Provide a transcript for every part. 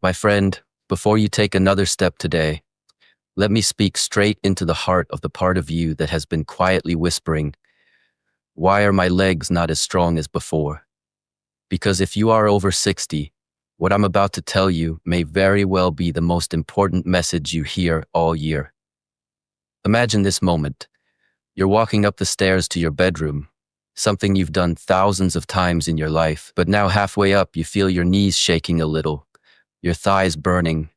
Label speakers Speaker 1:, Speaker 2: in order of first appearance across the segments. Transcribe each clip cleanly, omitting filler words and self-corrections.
Speaker 1: My friend, before you take another step today, let me speak straight into the heart of the part of you that has been quietly whispering, "Why are my legs not as strong as before?" Because if you are over 60, what I'm about to tell you may very well be the most important message you hear all year. Imagine this moment. You're walking up the stairs to your bedroom, something you've done thousands of times in your life, but now halfway up you feel your knees shaking a little, your thighs burning,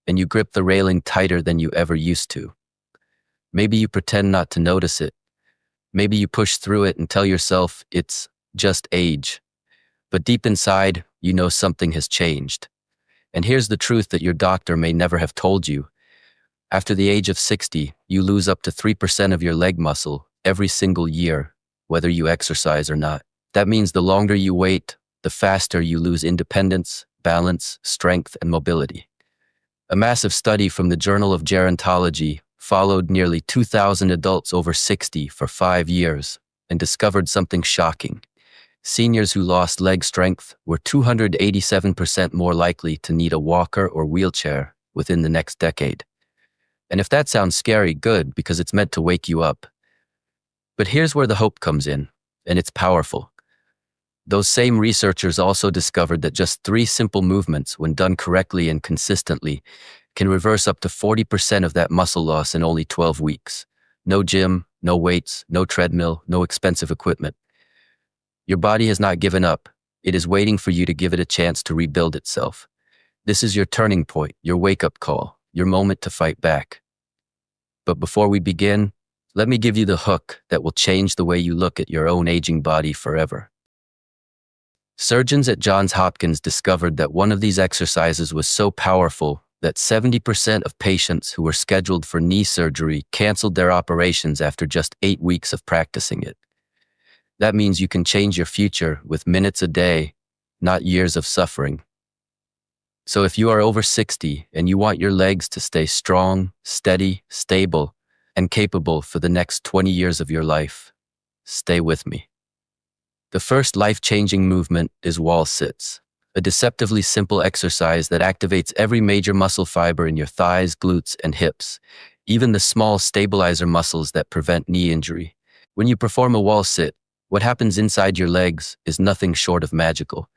Speaker 1: and you grip the railing tighter than you ever used to. Maybe you pretend not to notice it. Maybe you push through it and tell yourself it's just age. But deep inside, you know something has changed. And here's the truth that your doctor may never have told you. After the age of 60, you lose up to 3% of your leg muscle every single year, whether you exercise or not. That means the longer you wait, the faster you lose independence, balance, strength, and mobility. A massive study from the Journal of Gerontology followed nearly 2,000 adults over 60 for 5 years and discovered something shocking. Seniors who lost leg strength were 287% more likely to need a walker or wheelchair within the next decade. And if that sounds scary, good, because it's meant to wake you up. But here's where the hope comes in, and it's powerful. Those same researchers also discovered that just 3 simple movements, when done correctly and consistently, can reverse up to 40% of that muscle loss in only 12 weeks. No gym, no weights, no treadmill, no expensive equipment. Your body has not given up. It is waiting for you to give it a chance to rebuild itself. This is your turning point, your wake-up call, your moment to fight back. But before we begin, let me give you the hook that will change the way you look at your own aging body forever. Surgeons at Johns Hopkins discovered that one of these exercises was so powerful that 70% of patients who were scheduled for knee surgery canceled their operations after just 8 weeks of practicing it. That means you can change your future with minutes a day, not years of suffering. So if you are over 60 and you want your legs to stay strong, steady, stable, and capable for the next 20 years of your life, stay with me. The first life-changing movement is wall sits, a deceptively simple exercise that activates every major muscle fiber in your thighs, glutes, and hips, even the small stabilizer muscles that prevent knee injury. When you perform a wall sit, what happens inside your legs is nothing short of magical.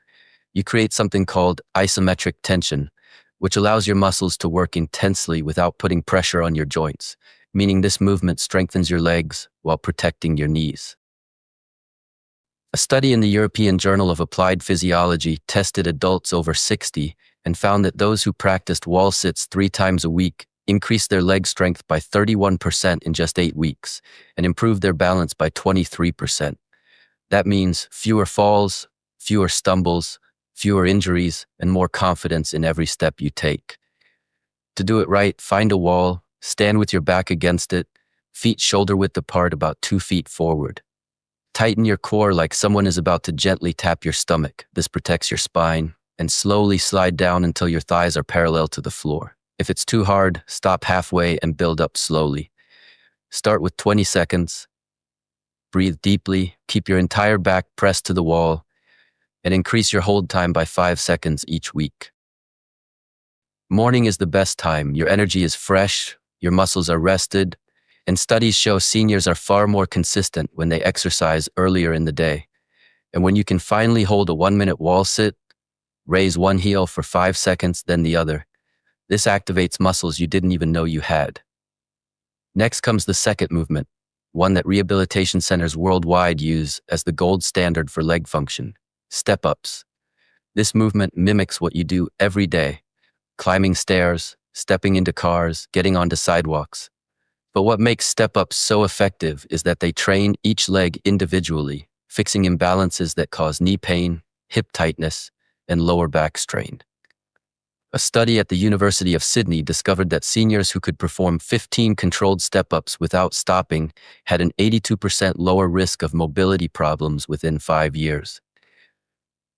Speaker 1: You create something called isometric tension, which allows your muscles to work intensely without putting pressure on your joints, meaning this movement strengthens your legs while protecting your knees. A study in the European Journal of Applied Physiology tested adults over 60 and found that those who practiced wall sits 3 times a week increased their leg strength by 31% in just 8 weeks and improved their balance by 23%. That means fewer falls, fewer stumbles, fewer injuries, and more confidence in every step you take. To do it right, find a wall, stand with your back against it, feet shoulder-width apart about 2 feet forward. Tighten your core like someone is about to gently tap your stomach. This protects your spine, and slowly slide down until your thighs are parallel to the floor. If it's too hard, stop halfway and build up slowly. Start with 20 seconds. Breathe deeply, keep your entire back pressed to the wall, and increase your hold time by 5 seconds each week. Morning is the best time. Your energy is fresh, your muscles are rested, and studies show seniors are far more consistent when they exercise earlier in the day. And when you can finally hold a 1-minute wall sit, raise one heel for 5 seconds, then the other. This activates muscles you didn't even know you had. Next comes the second movement, one that rehabilitation centers worldwide use as the gold standard for leg function: step-ups. This movement mimics what you do every day: climbing stairs, stepping into cars, getting onto sidewalks. But what makes step-ups so effective is that they train each leg individually, fixing imbalances that cause knee pain, hip tightness, and lower back strain. A study at the University of Sydney discovered that seniors who could perform 15 controlled step-ups without stopping had an 82% lower risk of mobility problems within 5 years.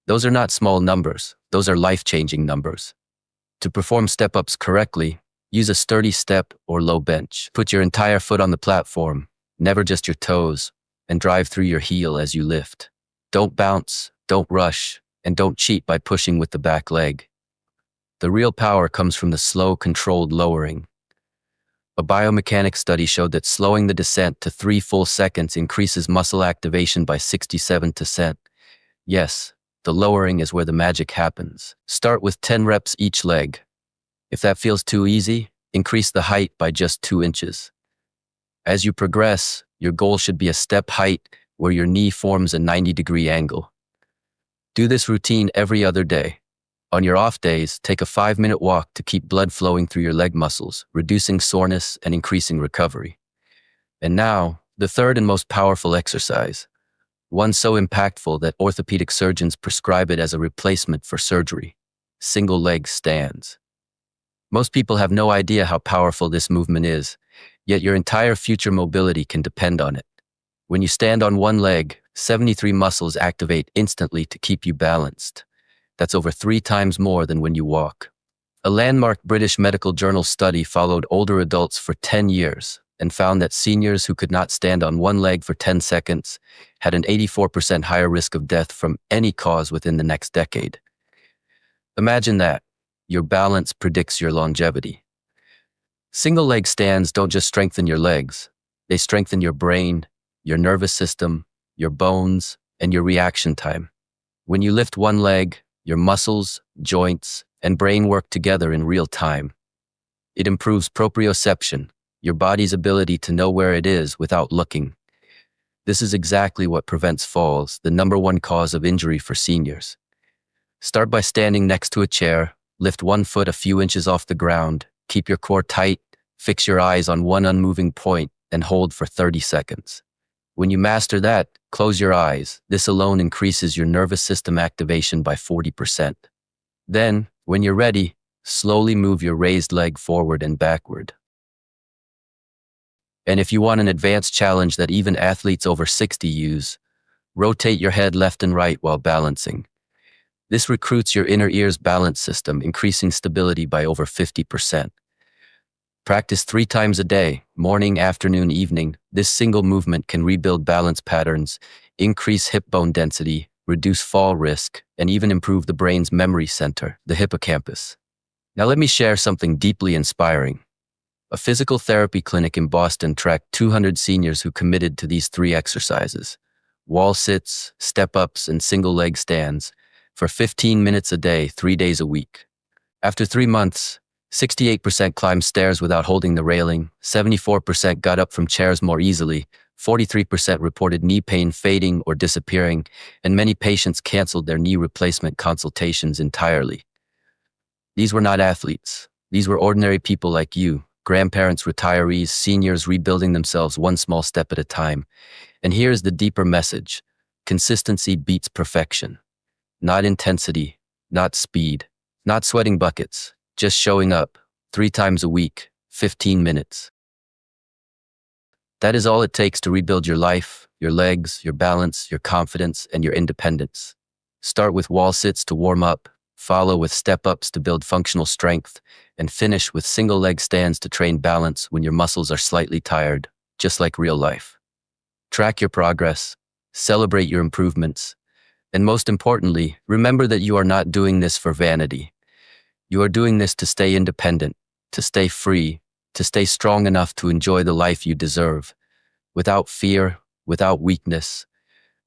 Speaker 1: Those are not small numbers, those are life-changing numbers. To perform step-ups correctly, use a sturdy step or low bench. Put your entire foot on the platform, never just your toes, and drive through your heel as you lift. Don't bounce, don't rush, and don't cheat by pushing with the back leg. The real power comes from the slow, controlled lowering. A biomechanics study showed that slowing the descent to 3 full seconds increases muscle activation by 67%. Yes, the lowering is where the magic happens. Start with 10 reps each leg. If that feels too easy, increase the height by just 2 inches. As you progress, your goal should be a step height where your knee forms a 90-degree angle. Do this routine every other day. On your off days, take a 5-minute walk to keep blood flowing through your leg muscles, reducing soreness and increasing recovery. And now, the third and most powerful exercise, one so impactful that orthopedic surgeons prescribe it as a replacement for surgery: single leg stands. Most people have no idea how powerful this movement is, yet your entire future mobility can depend on it. When you stand on one leg, 73 muscles activate instantly to keep you balanced. That's over 3 times more than when you walk. A landmark British medical journal study followed older adults for 10 years and found that seniors who could not stand on one leg for 10 seconds had an 84% higher risk of death from any cause within the next decade. Imagine that. Your balance predicts your longevity. Single leg stands don't just strengthen your legs, they strengthen your brain, your nervous system, your bones, and your reaction time. When you lift one leg, your muscles, joints, and brain work together in real time. It improves proprioception, your body's ability to know where it is without looking. This is exactly what prevents falls, the #1 cause of injury for seniors. Start by standing next to a chair, lift one foot a few inches off the ground, keep your core tight, fix your eyes on one unmoving point, and hold for 30 seconds. When you master that, close your eyes. This alone increases your nervous system activation by 40%. Then, when you're ready, slowly move your raised leg forward and backward. And if you want an advanced challenge that even athletes over 60 use, rotate your head left and right while balancing. This recruits your inner ear's balance system, increasing stability by over 50%. Practice 3 times a day, morning, afternoon, evening. This single movement can rebuild balance patterns, increase hip bone density, reduce fall risk, and even improve the brain's memory center, the hippocampus. Now let me share something deeply inspiring. A physical therapy clinic in Boston tracked 200 seniors who committed to these 3 exercises: wall sits, step-ups, and single-leg stands, for 15 minutes a day, 3 days a week. After 3 months, 68% climbed stairs without holding the railing, 74% got up from chairs more easily, 43% reported knee pain fading or disappearing, and many patients canceled their knee replacement consultations entirely. These were not athletes. These were ordinary people like you, grandparents, retirees, seniors rebuilding themselves one small step at a time. And here's the deeper message: consistency beats perfection. Not intensity, not speed, not sweating buckets, just showing up 3 times a week, 15 minutes. That is all it takes to rebuild your life, your legs, your balance, your confidence, and your independence. Start with wall sits to warm up, follow with step-ups to build functional strength, and finish with single-leg stands to train balance when your muscles are slightly tired, just like real life. Track your progress, celebrate your improvements, and most importantly, remember that you are not doing this for vanity. You are doing this to stay independent, to stay free, to stay strong enough to enjoy the life you deserve, without fear, without weakness,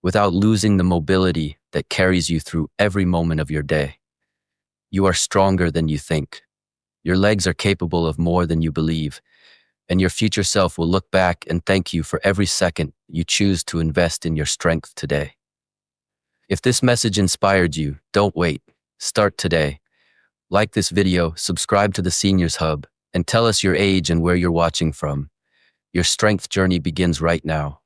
Speaker 1: without losing the mobility that carries you through every moment of your day. You are stronger than you think. Your legs are capable of more than you believe, and your future self will look back and thank you for every second you choose to invest in your strength today. If this message inspired you, don't wait. Start today. Like this video, subscribe to the Seniors Hub, and tell us your age and where you're watching from. Your strength journey begins right now.